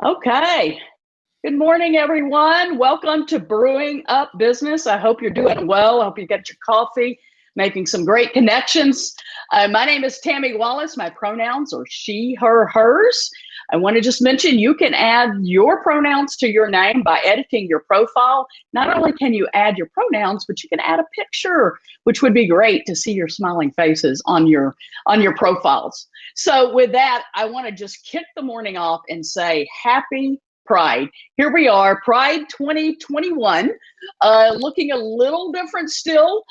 Okay. Good morning, everyone. Welcome to Brewing Up Business. I hope you're doing well. I hope you got your coffee, making some great connections. My name is Tammy Wallace. My pronouns are she, her, hers. I want to just mention you can add your pronouns to your name by editing your profile. Not only can you add your pronouns, but you can add a picture, which would be great to see your smiling faces on your profiles. So with that, I want to just kick the morning off and say happy Pride. Here we are, Pride 2021, looking a little different still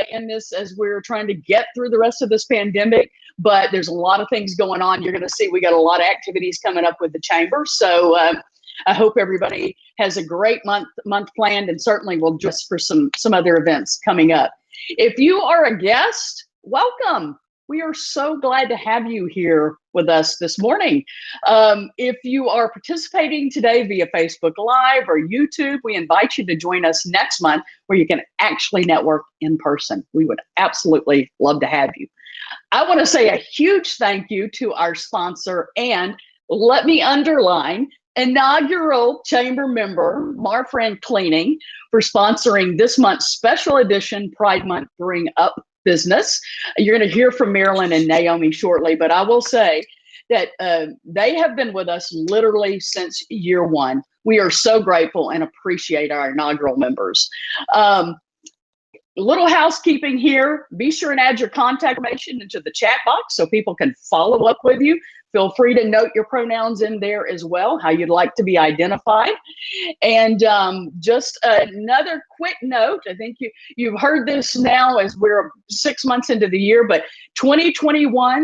in this as we're trying to get through the rest of this pandemic. But there's a lot of things going on. You're going to see we got a lot of activities coming up with the chamber. So I hope everybody has a great month planned, and certainly we'll just for some other events coming up. If you are a guest, welcome. We are so glad to have you here with us this morning. If you are participating today via Facebook Live or YouTube, we invite you to join us next month where you can actually network in person. We would absolutely love to have you. I want to say a huge thank you to our sponsor, and let me underline, inaugural chamber member, MarFran Cleaning, for sponsoring this month's special edition Pride Month Bring Up Business. You're going to hear from Marilyn and Naomi shortly, but I will say that they have been with us literally since year one. We are so grateful and appreciate our inaugural members. Little housekeeping here. Be sure and add your contact information into the chat box so people can follow up with you. Feel free to note your pronouns in there as well, how you'd like to be identified. And just another quick note, I think you've heard this now as we're 6 months into the year, but 2021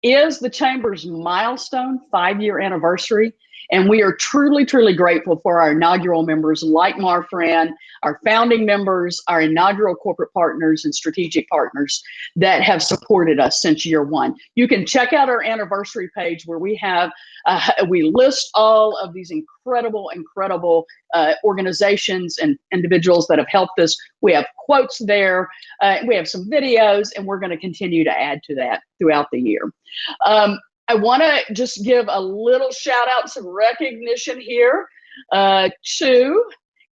is the Chamber's milestone 5-year anniversary. And we are truly, truly grateful for our inaugural members like MarFran, our founding members, our inaugural corporate partners and strategic partners that have supported us since year one. You can check out our anniversary page where we have, we list all of these incredible organizations and individuals that have helped us. We have quotes there, we have some videos, and we're going to continue to add to that throughout the year. I want to just give a little shout out, some recognition here to,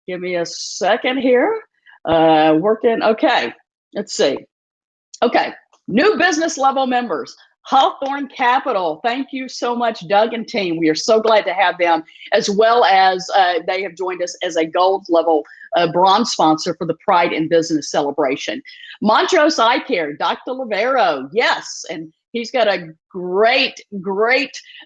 give me a second here, working, okay, let's see. Okay, new business level members, Hawthorne Capital. Thank you so much, Doug and team. We are so glad to have them, as well as they have joined us as a gold level bronze sponsor for the Pride in Business celebration. Montrose Eye Care, Dr. Livero, yes, and he's got a great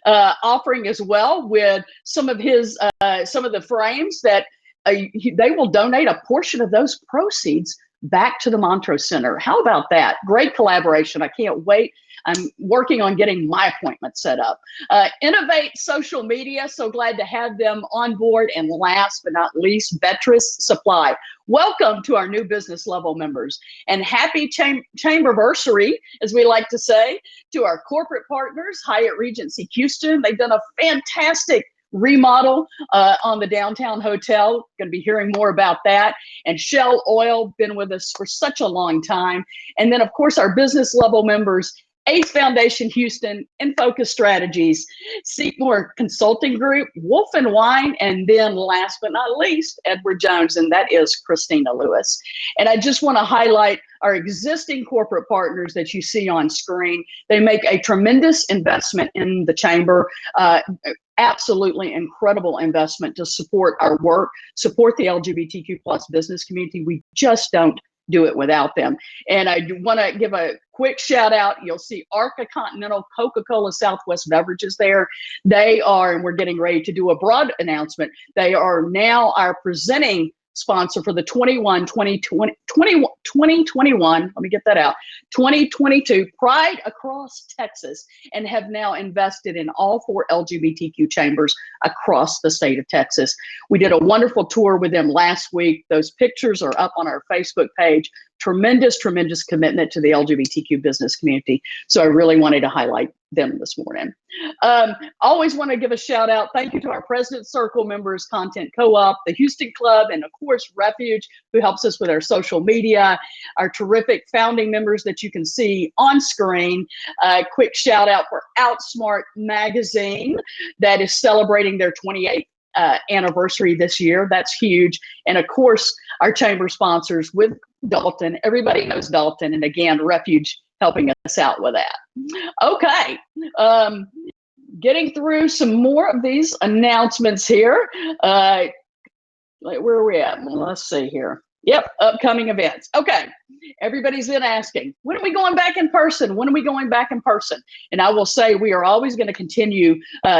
offering as well with some of his some of the frames that they will donate a portion of those proceeds back to the Montrose Center. How about that? Great collaboration. I can't wait. I'm working on getting my appointment set up. Innovate Social Media, so glad to have them on board. And last but not least, Betris Supply. Welcome to our new business level members, and happy chamberversary, as we like to say, to our corporate partners, Hyatt Regency Houston. They've done a fantastic remodel on the downtown hotel. Going to be hearing more about that. And Shell Oil, been with us for such a long time. And then, of course, our business level members, Ace Foundation Houston, and Focus Strategies, Seatmore Consulting Group, Wolf and Wine, and then last but not least, Edward Jones, and that is Christina Lewis. And I just want to highlight our existing corporate partners that you see on screen. They make a tremendous investment in the chamber, absolutely incredible investment to support our work, support the LGBTQ plus business community. We just don't do it without them. And I want to give a quick shout out. You'll see Arca Continental, Coca-Cola Southwest Beverages there. They are, and we're getting ready to do a broad announcement, they are now our presenting sponsor for the 2021, let me get that out, 2022 Pride Across Texas, and have now invested in all 4 LGBTQ chambers across the state of Texas. We did a wonderful tour with them last week. Those pictures are up on our Facebook page. Tremendous commitment to the LGBTQ business community. So I really wanted to highlight them this morning. Always want to give a shout out. Thank you to our President's Circle members, Content Co-op, the Houston Club, and of course, Refuge, who helps us with our social media, our terrific founding members that you can see on screen. Quick shout out for Outsmart Magazine that is celebrating their 28th anniversary this year. That's huge. And of course, our chamber sponsors with Dalton. Everybody knows Dalton. And again, Refuge helping us out with that. Okay. Getting through some more of these announcements here. Where are we at? Let's see here. Yep, upcoming events. Okay, everybody's been asking, when are we going back in person? When are we going back in person? And I will say we are always going to continue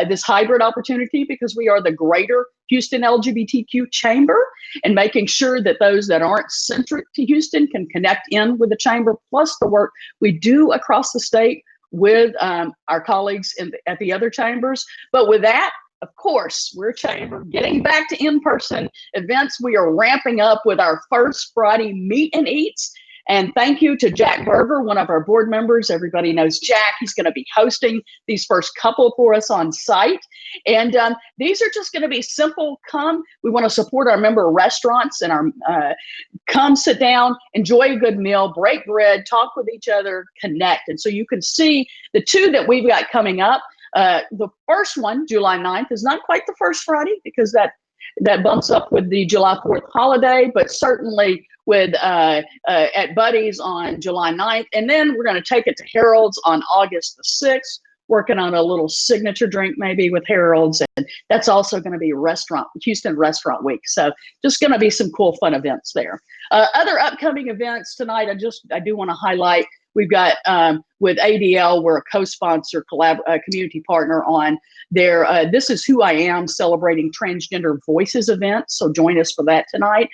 this hybrid opportunity because we are the greater Houston LGBTQ chamber, and making sure that those that aren't centric to Houston can connect in with the chamber, plus the work we do across the state with our colleagues at the other chambers. But with that, of course, we're a chamber getting back to in-person events. We are ramping up with our first Friday meet and eats. And thank you to Jack Berger, one of our board members. Everybody knows Jack. He's going to be hosting these first couple for us on site. And these are just going to be simple. We want to support our member restaurants and our come sit down, enjoy a good meal, break bread, talk with each other, connect. And so you can see the two that we've got coming up. The first one, July 9th, is not quite the first Friday because that bumps up with the July 4th holiday, but certainly with at Buddy's on July 9th. And then we're going to take it to Harold's on August the 6th, working on a little signature drink maybe with Harold's. And that's also going to be Houston Restaurant Week. So just going to be some cool, fun events there. Other upcoming events tonight, I do want to highlight. We've got with ADL, we're a co-sponsor, community partner on their This Is Who I Am Celebrating Transgender Voices event. So join us for that tonight.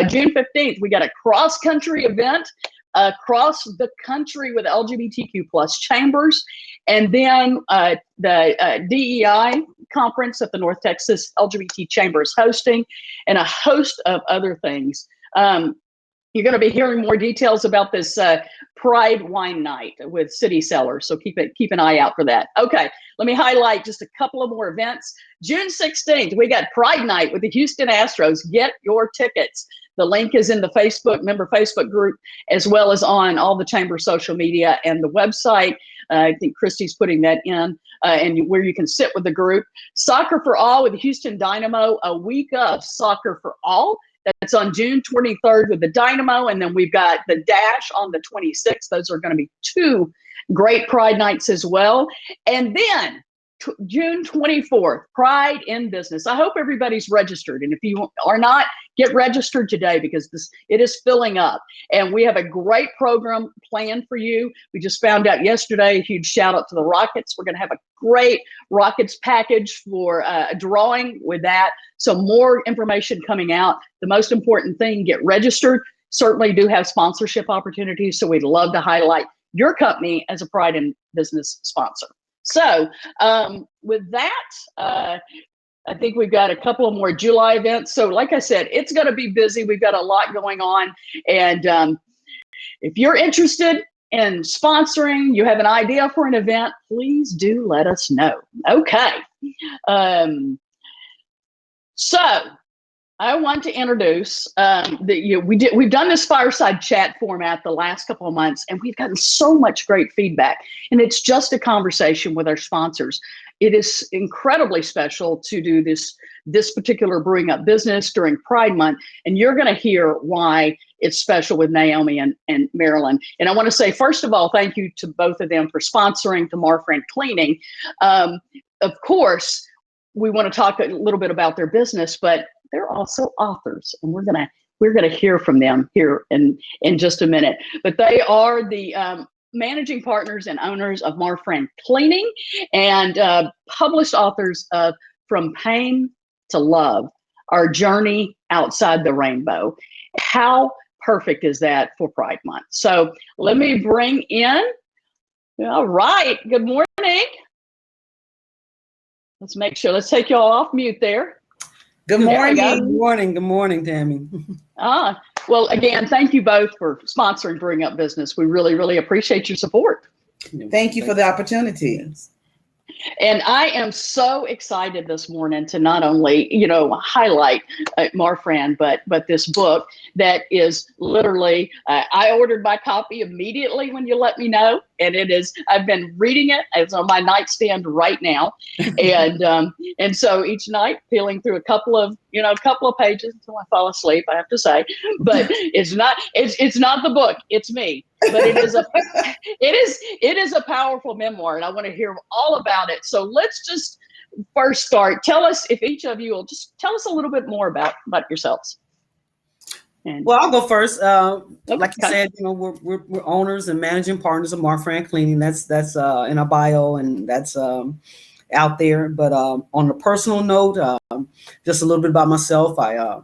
June 15th, we got a cross-country event across the country with LGBTQ plus chambers. And then the DEI conference that the North Texas LGBT Chamber is hosting, and a host of other things. You're going to be hearing more details about this Pride Wine Night with City Cellars, so keep an eye out for that. Okay, let me highlight just a couple of more events. June 16th, we got Pride Night with the Houston Astros. Get your tickets. The link is in the member Facebook group, as well as on all the chamber social media and the website. I think Christy's putting that in, and where you can sit with the group. Soccer for All with the Houston Dynamo, a week of Soccer for All. That's on June 23rd with the Dynamo, and then we've got the Dash on the 26th. Those are going to be two great Pride nights as well. And then June 24th, Pride in Business. I hope everybody's registered, and if you are not, get registered today because it is filling up. And we have a great program planned for you. We just found out yesterday, a huge shout out to the Rockets. We're going to have a great Rockets package for a drawing with that. So more information coming out. The most important thing, get registered. Certainly do have sponsorship opportunities. So we'd love to highlight your company as a Pride in Business sponsor. So with that, I think we've got a couple of more July events. So like I said, it's going to be busy. We've got a lot going on. And if you're interested in sponsoring, you have an idea for an event, please do let us know. Okay. So I want to introduce we've done this fireside chat format the last couple of months, and we've gotten so much great feedback. And it's just a conversation with our sponsors. It is incredibly special to do this particular Brewing Up Business during Pride Month, and you're going to hear why it's special with Naomi and Marilyn. And I want to say, first of all, thank you to both of them for sponsoring the MarFran Cleaning. Of course, we want to talk a little bit about their business, but they're also authors, and we're gonna hear from them here in just a minute. But they are the managing partners and owners of MarFran Cleaning, and published authors of From Pain to Love: Our Journey Outside the Rainbow. How perfect is that for Pride Month? So let me bring in. All right. Good morning. Let's make sure. Let's take y'all off mute there. Good morning. Good morning. Good morning, Tammy. Well, again, thank you both for sponsoring Brewing Up Business. We really, really appreciate your support. Thank you for the opportunity. Yes. And I am so excited this morning to not only, highlight MarFran, but this book that is literally, I ordered my copy immediately when you let me know. And I've been reading it. It's on my nightstand right now. And so each night peeling through a couple of pages until I fall asleep, I have to say, but it's not the book, it's me. But it is a powerful memoir, and I want to hear all about it. So let's just first start. Tell us, if each of you will just tell us a little bit more about yourselves. Well, I'll go first. Like you said, we're owners and managing partners of MarFran Cleaning. That's in our bio, and that's out there. But on a personal note, just a little bit about myself. I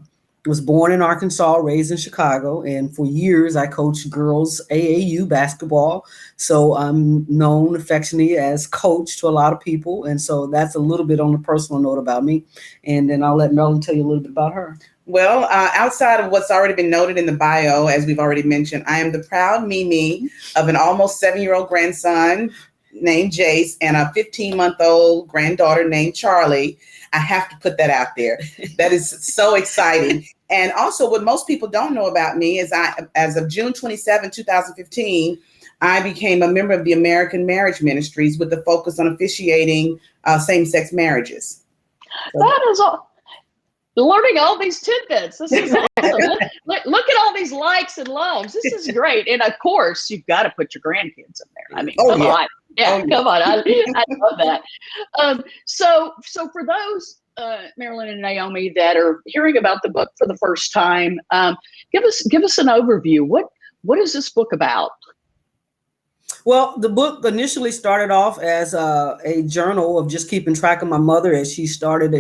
was born in Arkansas, raised in Chicago, and for years I coached girls AAU basketball. So I'm known affectionately as coach to a lot of people. And so that's a little bit on a personal note about me. And then I'll let Marilyn tell you a little bit about her. Well, outside of what's already been noted in the bio, as we've already mentioned, I am the proud Mimi of an almost 7-year-old grandson named Jace and a 15-month-old granddaughter named Charlie. I have to put that out there. That is so exciting. And also what most people don't know about me is as of June 27, 2015, I became a member of the American Marriage Ministries with the focus on officiating same-sex marriages. So, that is all. Learning all these tidbits. This is awesome. Look at all these likes and loves. This is great. And of course, you've got to put your grandkids in there. I mean, come on. Yeah, come on. I love that. So for those Marilyn and Naomi that are hearing about the book for the first time, give us an overview. What is this book about? Well, the book initially started off as a journal of just keeping track of my mother as she started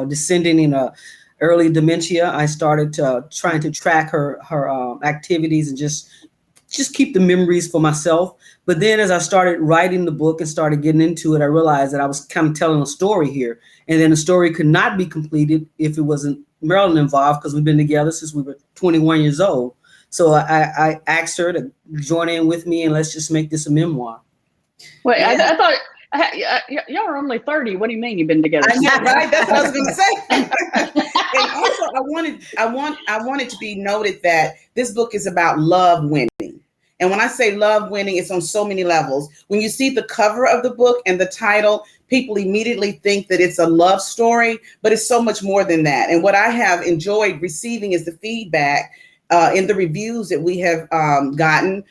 descending in early dementia. I started trying to track her activities and just keep the memories for myself. But then as I started writing the book and started getting into it, I realized that I was kind of telling a story here. And then the story could not be completed if it wasn't Marilyn involved, because we've been together since we were 21 years old. So I asked her to join in with me and let's just make this a memoir. Wait, yeah. I thought y'all are only 30. What do you mean you've been together? Yeah, right. That's what I was going to say. And also, I wanted to be noted that this book is about love winning. And when I say love winning, it's on so many levels. When you see the cover of the book and the title, people immediately think that it's a love story, but it's so much more than that. And what I have enjoyed receiving is the feedback in the reviews that we have gotten,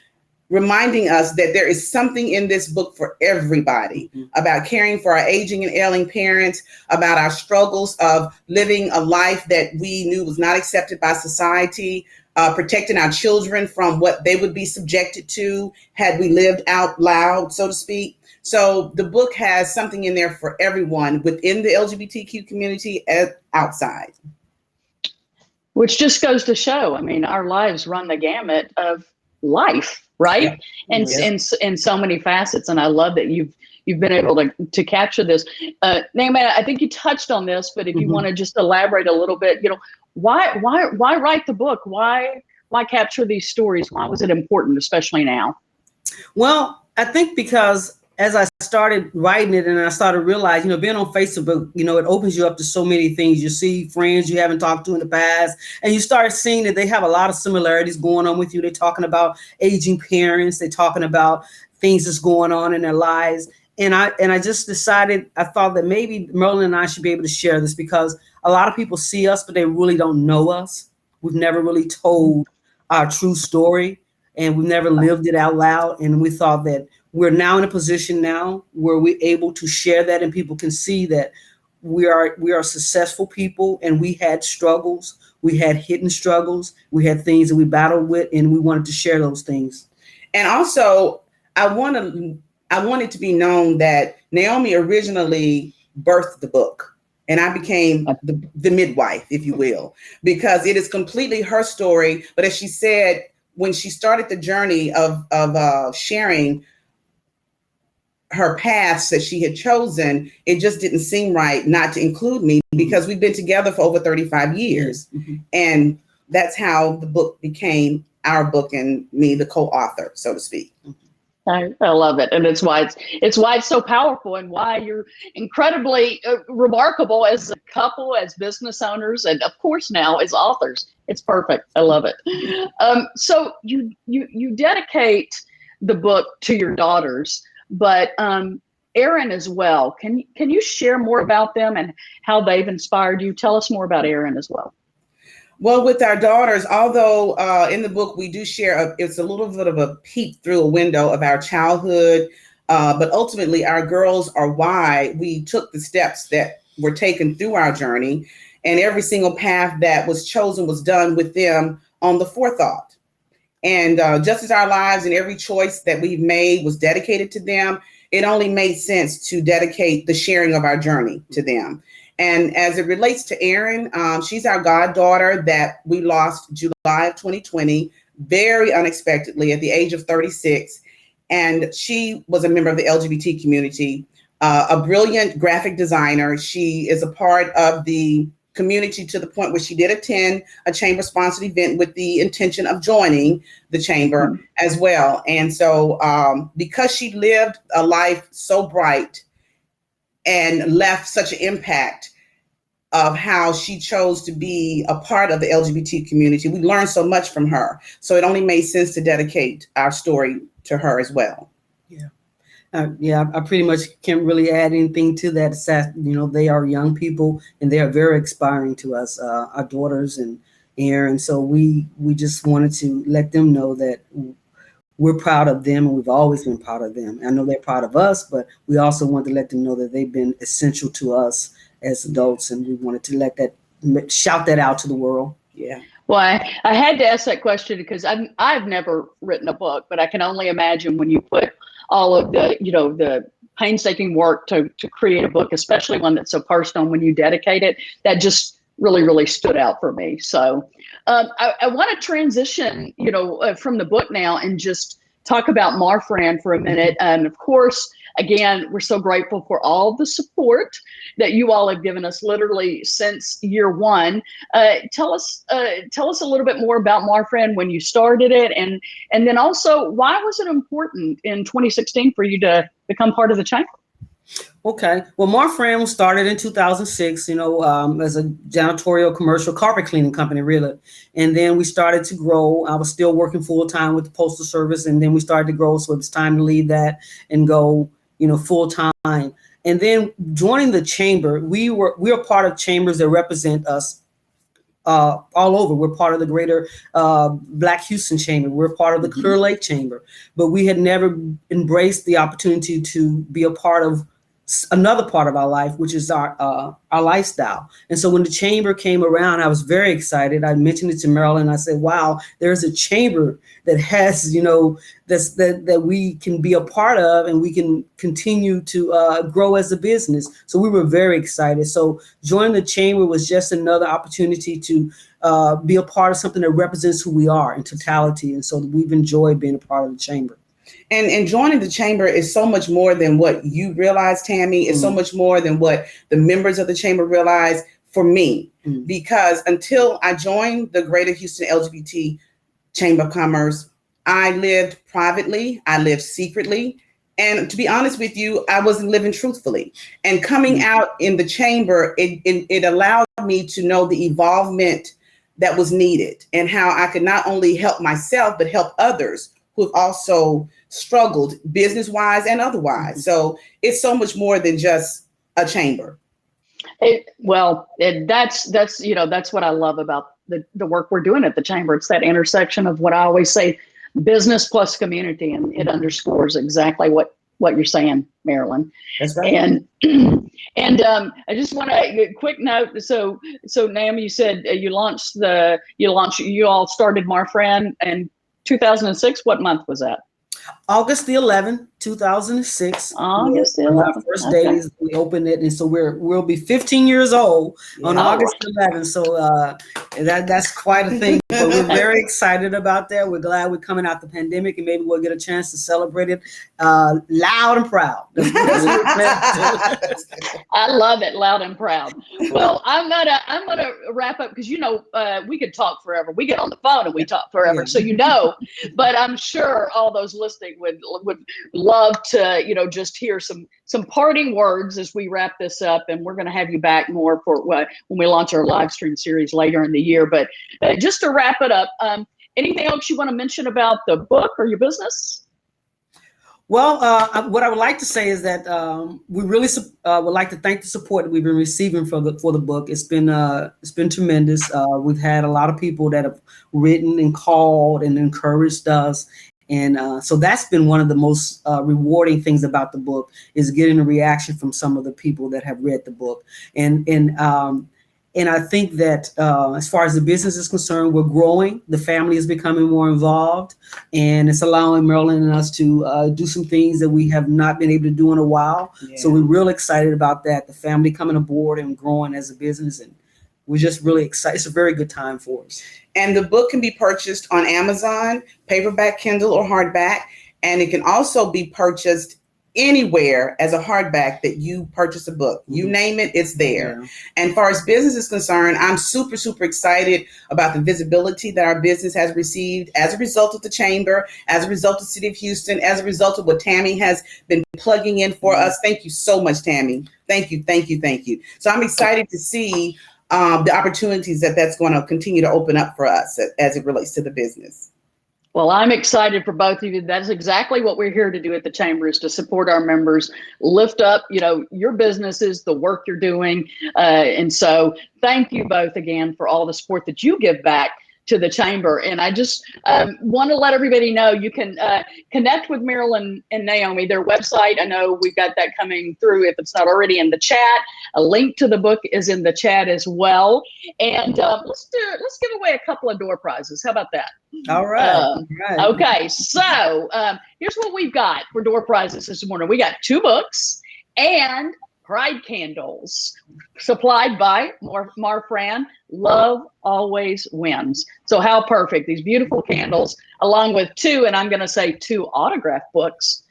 reminding us that there is something in this book for everybody, about caring for our aging and ailing parents, about our struggles of living a life that we knew was not accepted by society, protecting our children from what they would be subjected to had we lived out loud, so to speak. So the book has something in there for everyone within the LGBTQ community and outside. Which just goes to show, I mean, our lives run the gamut of life, right? Yeah. And in so many facets. And I love that you've been able to capture this. Naomi, I think you touched on this, but if you want to just elaborate a little bit, why write the book? Why capture these stories? Why was it important, especially now? Well, I think because as I started writing it and I started realizing, being on Facebook, it opens you up to so many things. You see friends you haven't talked to in the past, and you start seeing that they have a lot of similarities going on with you. They're talking about aging parents. They're talking about things that's going on in their lives. And I just decided, I thought that maybe Marilyn and I should be able to share this, because a lot of people see us, but they really don't know us. We've never really told our true story, and we've never lived it out loud. And we thought that we're now in a position now where we're able to share that, and people can see that we are successful people, and we had struggles. We had hidden struggles. We had things that we battled with, and we wanted to share those things. And also, I wanted to be known that Naomi originally birthed the book, and I became the midwife, if you will, because it is completely her story. But as she said, when she started the journey of sharing her paths that she had chosen, it just didn't seem right not to include me, because we've been together for over 35 years. And that's how the book became our book, and me, the co-author, so to speak. I love it, and it's why it's so powerful, and why you're incredibly remarkable as a couple, as business owners, and of course now as authors. It's perfect. I love it. So you dedicate the book to your daughters, but Erin as well. Can you share more about them and how they've inspired you? Tell us more about Erin as well. Well, with our daughters, although in the book we do share, it's a little bit of a peek through a window of our childhood, but ultimately our girls are why we took the steps that were taken through our journey, and every single path that was chosen was done with them on the forethought. And just as our lives and every choice that we've made was dedicated to them, it only made sense to dedicate the sharing of our journey to them. And as it relates to Erin, she's our goddaughter that we lost July of 2020, very unexpectedly at the age of 36. And she was a member of the LGBT community, a brilliant graphic designer. She is a part of the community to the point where she did attend a chamber-sponsored event with the intention of joining the chamber as well. And so because she lived a life so bright and left such an impact of how she chose to be a part of the LGBT community, we learned so much from her. So it only made sense to dedicate our story to her as well. Yeah. I pretty much can't really add anything to that. They are young people and they are very inspiring to us, our daughters and Erin. So we just wanted to let them know that we're proud of them, and we've always been proud of them. I know they're proud of us, but we also want to let them know that they've been essential to us as adults, and we wanted to shout that out to the world. Yeah. Well, I had to ask that question because I've never written a book, but I can only imagine when you put all of the painstaking work to create a book, especially one that's so personal, when you dedicate it, that just really, really stood out for me. So I want to transition, from the book now and just talk about MarFran for a minute. And of course, again, we're so grateful for all the support that you all have given us literally since year one. Tell us a little bit more about MarFran, when you started it, and then also why was it important in 2016 for you to become part of the chamber? Okay. Well, MarFran was started in 2006, as a janitorial commercial carpet cleaning company, really. And then we started to grow. I was still working full time with the Postal Service, and then we started to grow. So it was time to leave that and go, full time. And then joining the chamber, we're part of chambers that represent us all over. We're part of the greater Black Houston Chamber. We're part of the Clear Lake Chamber, but we had never embraced the opportunity to be a part of another part of our life, which is our lifestyle. And so when the chamber came around, I was very excited. I mentioned it to Marilyn. I said, wow, there's a chamber that has, that we can be a part of, and we can continue to grow as a business. So we were very excited. So joining the chamber was just another opportunity to be a part of something that represents who we are in totality. And so we've enjoyed being a part of the chamber. And joining the chamber is so much more than what you realize, Tammy. It's so much more than what the members of the chamber realize for me. Because until I joined the Greater Houston LGBT Chamber of Commerce, I lived privately, I lived secretly. And to be honest with you, I wasn't living truthfully. And coming out in the chamber, it allowed me to know the involvement that was needed and how I could not only help myself, but help others who have also struggled business-wise and otherwise. So it's so much more than just a chamber. That's what I love about the work we're doing at the chamber. It's that intersection of what I always say, business plus community, and it underscores exactly what you're saying, Marilyn. That's right. And I just want a quick note. So Naomi, you said you all started MarFran in 2006. What month was that? August the 11th, 2006. August On our 11th. first Okay. days, we opened it, and so we'll be 15 years old on Yeah. August 11th. So that's quite a thing. But we're very excited about that. We're glad we're coming out the pandemic, and maybe we'll get a chance to celebrate it loud and proud. That's what we're planning to do. I love it, loud and proud. Well, I'm gonna wrap up because we could talk forever. We get on the phone and we talk forever, Yeah. so But I'm sure all those listening would love to just hear some parting words as we wrap this up. And we're gonna have you back more for when we launch our live stream series later in the year. But just to wrap it up, anything else you want to mention about the book or your business? Well, what I would like to say is that we really would like to thank the support that we've been receiving for the book. It's been tremendous. We've had a lot of people that have written and called and encouraged us, and so that's been one of the most rewarding things about the book is getting a reaction from some of the people that have read the book, and I think that as far as the business is concerned, we're growing. The family is becoming more involved, and it's allowing Marilyn and us to do some things that we have not been able to do in a while. Yeah. So we're real excited about that. The family coming aboard and growing as a business, and we're just really excited. It's a very good time for us. And the book can be purchased on Amazon, paperback, Kindle, or hardback. And it can also be purchased anywhere as a hardback that you purchase a book. You name it, it's there. Yeah. And as far as business is concerned, I'm super, super excited about the visibility that our business has received as a result of the Chamber, as a result of the City of Houston, as a result of what Tammy has been plugging in for us. Thank you so much, Tammy. Thank you, thank you, thank you. So I'm excited to see the opportunities that's going to continue to open up for us as it relates to the business. Well, I'm excited for both of you. That's exactly what we're here to do at the Chamber, is to support our members, lift up, your businesses, the work you're doing. And so thank you both again for all the support that you give back to the Chamber. And I just want to let everybody know you can connect with Marilyn and Naomi, their website. I know we've got that coming through if it's not already in the chat. A link to the book is in the chat as well. And let's give away a couple of door prizes. How about that? All right. Right. Okay, so here's what we've got for door prizes this morning. We got 2 books and Pride candles supplied by MarFran. Love always wins. So how perfect. These beautiful candles, along with 2, and I'm going to say 2 autograph books,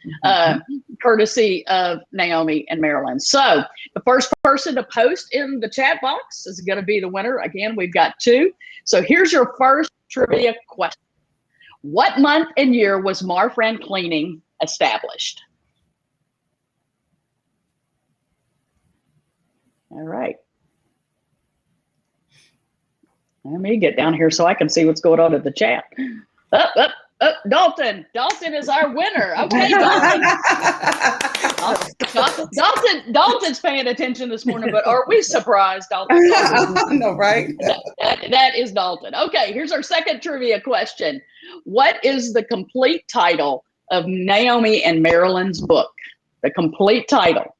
courtesy of Naomi and Marilyn. So the first person to post in the chat box is going to be the winner. Again, we've got 2. So here's your first trivia question. What month and year was MarFran Cleaning established? All right. Let me get down here so I can see what's going on in the chat. Up. Dalton. Dalton is our winner. Okay, Dalton. Dalton's paying attention this morning, but are we surprised, Dalton? No, right? That is Dalton. Okay, here's our second trivia question. What is the complete title of Naomi and Marilyn's book? The complete title.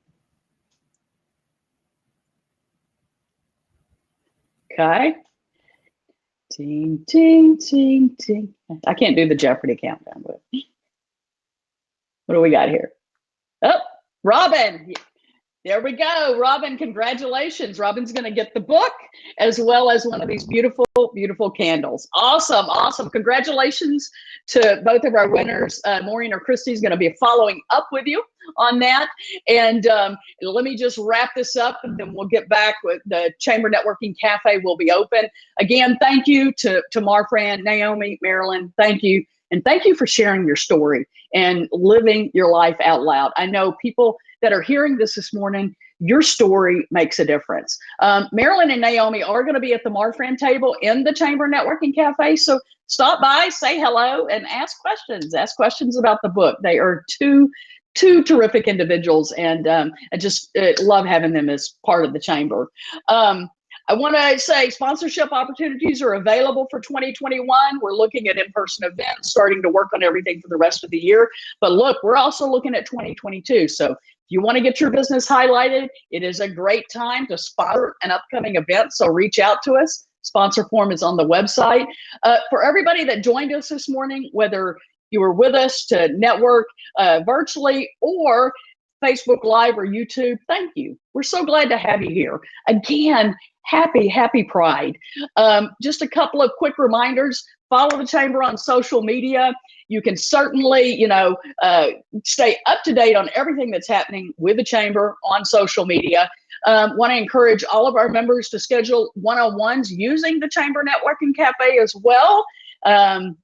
Okay. Ting, ting, ting, ting. I can't do the Jeopardy countdown, but what do we got here? Oh, Robin. There we go. Robin, congratulations. Robin's going to get the book as well as one of these beautiful, beautiful candles. Awesome. Awesome. Congratulations to both of our winners. Maureen or Christy is going to be following up with you on that. And let me just wrap this up and then we'll get back with the Chamber Networking Cafe will be open. Again, thank you to MarFran, Naomi, Marilyn. Thank you. And thank you for sharing your story and living your life out loud. I know people that are hearing this morning, your story makes a difference. Marilyn and Naomi are going to be at the MarFran table in the Chamber Networking Cafe. So stop by, say hello, and ask questions. Ask questions about the book. They are two terrific individuals, and I just love having them as part of the Chamber. I want to say sponsorship opportunities are available for 2021. We're looking at in-person events, starting to work on everything for the rest of the year. But look, we're also looking at 2022. So if you want to get your business highlighted, it is a great time to sponsor an upcoming event. So reach out to us. Sponsor form is on the website. For everybody that joined us this morning, whether you were with us to network virtually or Facebook Live or YouTube, thank you. We're so glad to have you here. Again, happy Pride. Just a couple of quick reminders. Follow the Chamber on social media. You can certainly, stay up to date on everything that's happening with the Chamber on social media. Want to encourage all of our members to schedule one-on-ones using the Chamber Networking Cafe as well.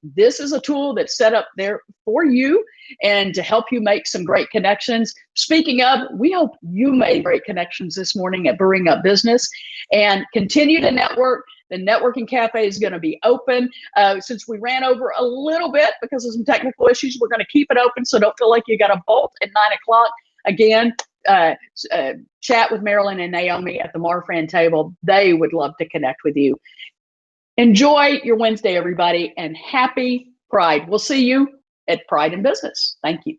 This is a tool that's set up there for you and to help you make some great connections. Speaking of, we hope you made great connections this morning at Brewing Up Business, and continue to network. The networking cafe is going to be open. Since we ran over a little bit because of some technical issues, we're going to keep it open, so don't feel like you got to bolt at 9 o'clock. Again, chat with Marilyn and Naomi at the MarFran table. They would love to connect with you. Enjoy your Wednesday, everybody, and happy Pride. We'll see you at Pride in Business. Thank you.